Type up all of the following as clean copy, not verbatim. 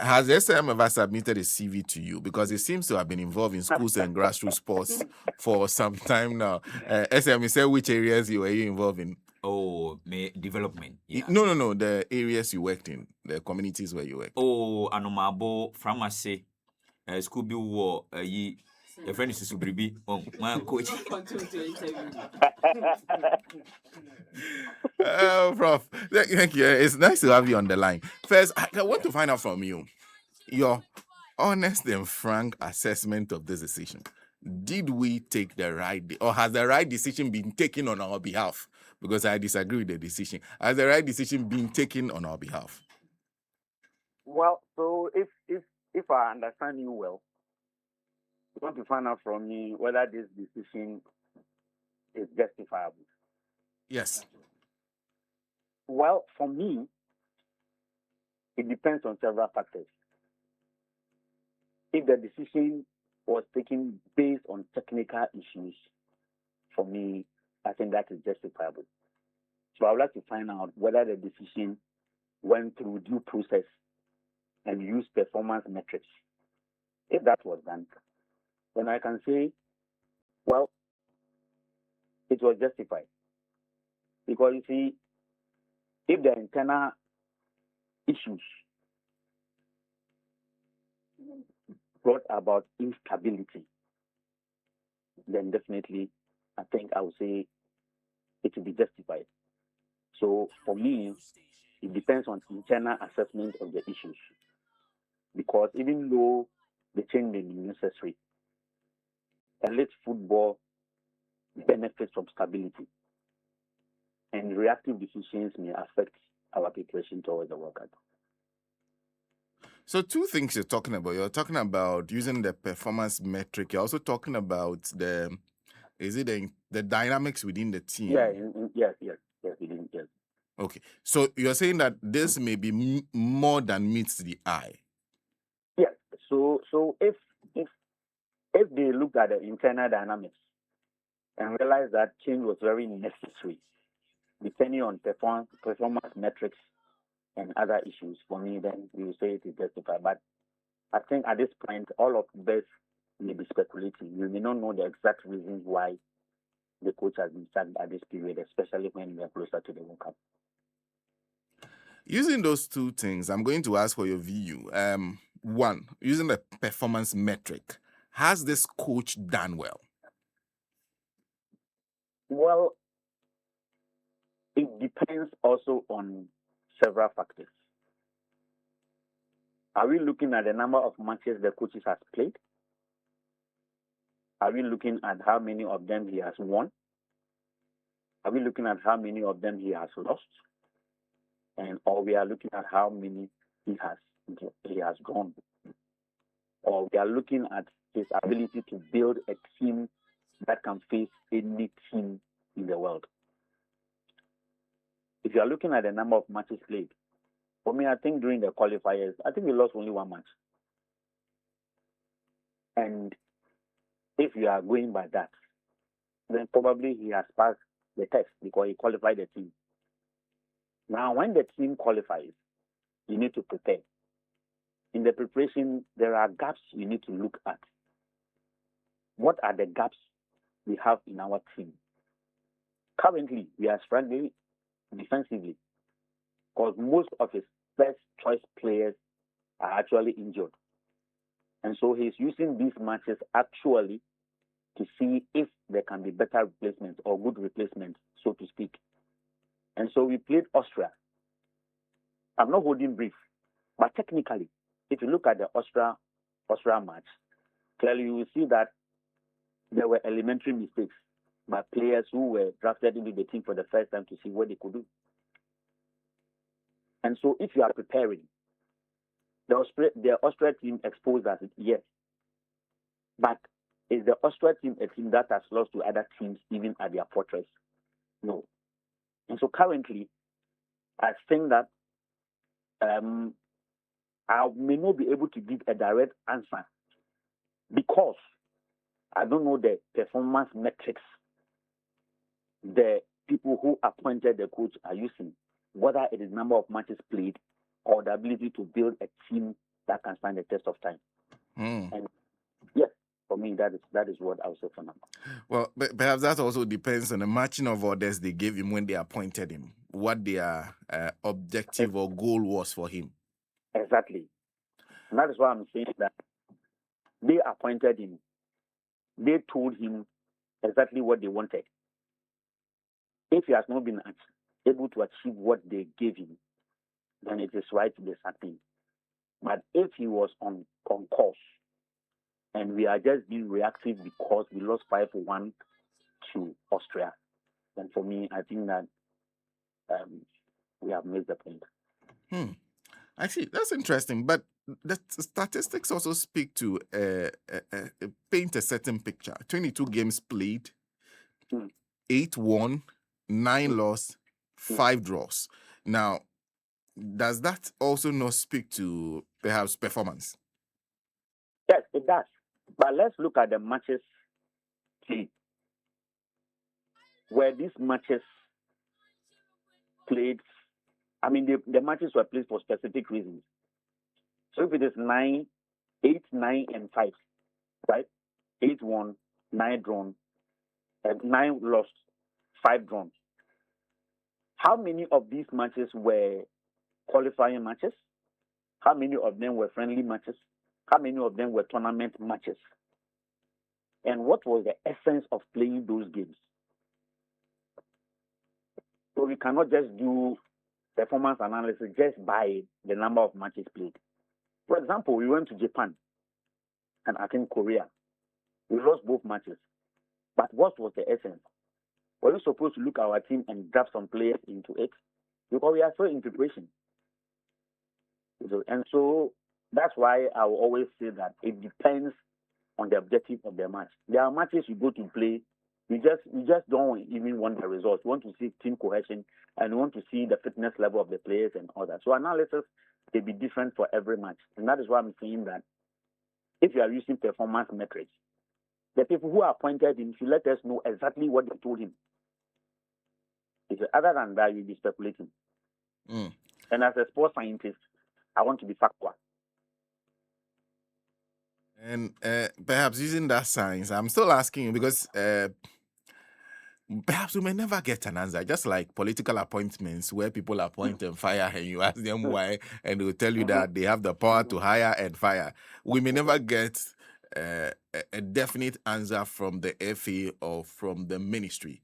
Has SM ever submitted a CV to you? Because it seems to have been involved in schools and grassroots sports for some time now. SM, you said which areas you were involved in? Oh, development. Yeah. No. The areas you worked in, the communities where you worked. Oh, Anomabo, pharmacy, school be war, your friend is Subribi. Oh, my coach. Prof, thank you. It's nice to have you on the line. First, I want to find out from you your honest and frank assessment of this decision. Did we take the right, or has the right decision been taken on our behalf? Because I disagree with the decision. Has the right decision been taken on our behalf? Well, so if I understand you well, you want to find out from me whether this decision is justifiable. Yes. Well, for me, it depends on several factors. If the decision was taken based on technical issues, for me, I think that is justifiable. So I would like to find out whether the decision went through due process and used performance metrics. If that was done, then I can say, well, it was justified. Because you see, if the internal issues brought about instability, then definitely I think I would say it will be justified. So for me, it depends on internal assessment of the issues. Because even though the change may be necessary, elite football benefits from stability, and reactive decisions may affect our preparation towards the World Cup. So two things you're talking about. You're talking about using the performance metric. You're also talking about the dynamics within the team. Yes, yes. Okay. So you're saying that this may be more than meets the eye. Yes. So if they look at the internal dynamics and realize that change was very necessary, depending on performance metrics and other issues, for me, then we will say it is justified. But I think at this point, all of this may be speculating. We may not know the exact reasons why the coach has been sacked at this period, especially when we are closer to the World Cup. Using those two things, I'm going to ask for your view. One, using the performance metric, has this coach done well? Well, it depends also on several factors. Are we looking at the number of matches the coaches has played? Are we looking at how many of them he has won? Are we looking at how many of them he has lost? Or we are looking at how many he has drawn? Or we are looking at his ability to build a team that can face any team in the world? If you are looking at the number of matches played, for me, I think during the qualifiers, I think we lost only one match. And if you are going by that, then probably he has passed the test because he qualified the team. Now, when the team qualifies, you need to prepare. In the preparation, there are gaps you need to look at. What are the gaps we have in our team? Currently, we are struggling defensively because most of his first choice players are actually injured. And so he's using these matches actually to see if there can be better replacements or good replacements, so to speak. And so we played Austria. I'm not holding brief, but technically, if you look at the Austria match, clearly you will see that there were elementary mistakes by players who were drafted into the team for the first time to see what they could do. And so if you are preparing, the Austria team exposed us, yes. But is the Austria team a team that has lost to other teams even at their fortress? No. And so currently, I think that I may not be able to give a direct answer because I don't know the performance metrics the people who appointed the coach are using, whether it is number of matches played or the ability to build a team that can stand the test of time. Hmm. And yes, for me, that is what I would say for now. Well, perhaps that also depends on the marching of orders they gave him when they appointed him, what their objective or goal was for him. Exactly. And that is why I'm saying that they appointed him. They told him exactly what they wanted. If he has not been able to achieve what they gave him, then it is right to be sacked. But if he was on course and we are just being reactive because we lost 5-1 to Austria, then for me, I think that we have missed the point. I see. That's interesting. But the statistics also speak to paint a certain picture. 22 games played, 8 won, 9 lost, 5 draws. Now, does that also not speak to perhaps performance? Yes, it does. But let's look at the matches played. Where these matches played, I mean, the matches were played for specific reasons. So if it is 8, 9, and 5, right? 8 won, 9 drawn, and 9 lost, 5 drawn. How many of these matches were qualifying matches? How many of them were friendly matches? How many of them were tournament matches? And what was the essence of playing those games? So we cannot just do performance analysis just by the number of matches played. For example, we went to Japan and I think Korea. We lost both matches. But what was the essence? Were we supposed to look at our team and draft some players into it? Because we are still in preparation. And so that's why I will always say that it depends on the objective of the match. There are matches you go to play, you just don't even want the results. You want to see team cohesion and you want to see the fitness level of the players and all that. So analysis may be different for every match. And that is why I'm saying that if you are using performance metrics, the people who appointed him should let us know exactly what they told him. Because other than that, you'll be speculating. And as a sports scientist, I want to be factual. And perhaps using that science, I'm still asking you because perhaps we may never get an answer, just like political appointments where people appoint and fire and you ask them why and they'll tell you that they have the power to hire and fire. We may never get a definite answer from the FA or from the ministry.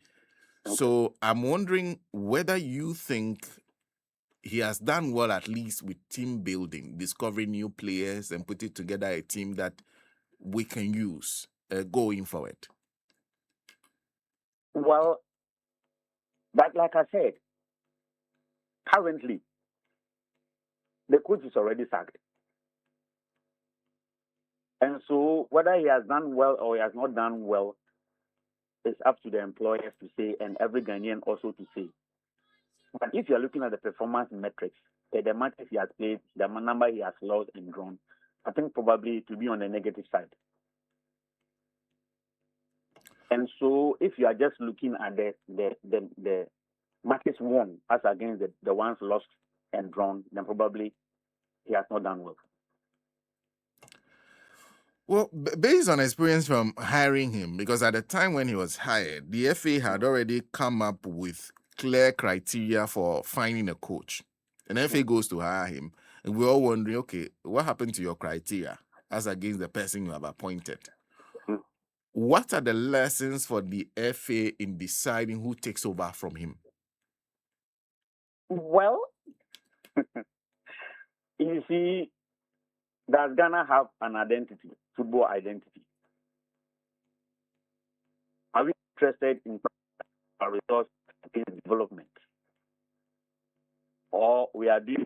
So I'm wondering whether you think he has done well at least with team building, discovering new players and putting together a team that we can use going forward. Well, but like I said, currently, the coach is already sacked. And so whether he has done well or he has not done well, it's up to the employers to say and every Ghanaian also to say. But if you're looking at the performance metrics, the matches he has played, the number he has lost and drawn, I think probably to be on the negative side. And so if you are just looking at the matches won as against the ones lost and drawn, then probably he has not done well. Well, based on experience from hiring him, because at the time when he was hired, the FA had already come up with clear criteria for finding a coach. And FA goes to hire him, and we're all wondering, okay, what happened to your criteria as against the person you have appointed? What are the lessons for the FA in deciding who takes over from him? Well, you see, does Ghana have an identity, football identity? Are we interested in our resource in development? Or we are doing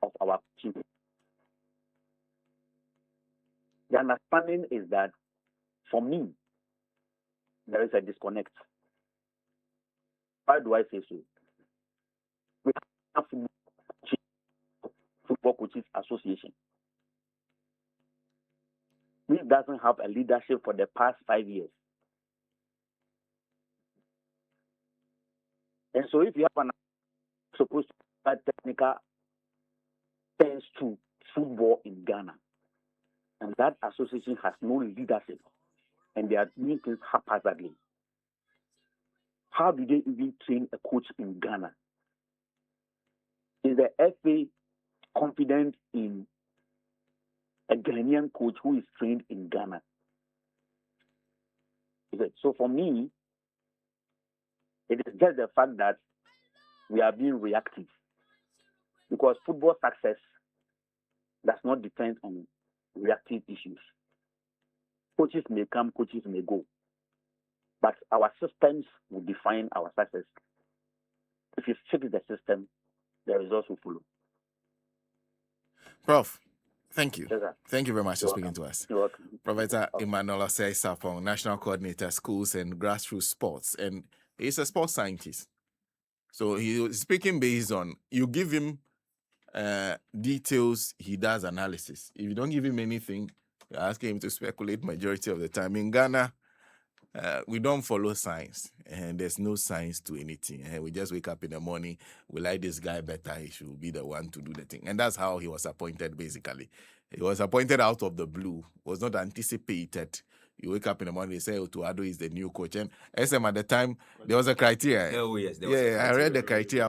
of our team? The understanding is that, for me, there is a disconnect. Why do I say so? We have Football Coaches Association, which doesn't have a leadership for the past 5 years. And so if you have an supposed to have technical things to football in Ghana. And that association has no leadership. And they are doing things haphazardly. How do they even train a coach in Ghana? Is the FA confident in a Ghanaian coach who is trained in Ghana? So for me, it is just the fact that we are being reactive. Because football success does not depend on reactive issues. Coaches may come, coaches may go. But our systems will define our success. If you fix the system, the results will follow. Prof, thank you. Yes, sir. Thank you very much for You're speaking welcome. to us. You're welcome. Professor Emmanuel Osei'S, National Coordinator, Schools and Grassroots Sports. And he's a sports scientist. So he's speaking based on, you give him details, he does analysis. If you don't give him anything, you're asking him to speculate majority of the time. In Ghana, we don't follow science, and there's no science to anything. We just wake up in the morning, we like this guy better, he should be the one to do the thing. And that's how he was appointed, basically. He was appointed out of the blue, was not anticipated. You wake up in the morning, they say Otto Addo is the new coach. And SM at the time, there was a criteria. Oh, yes, there was a I read the criteria. criteria.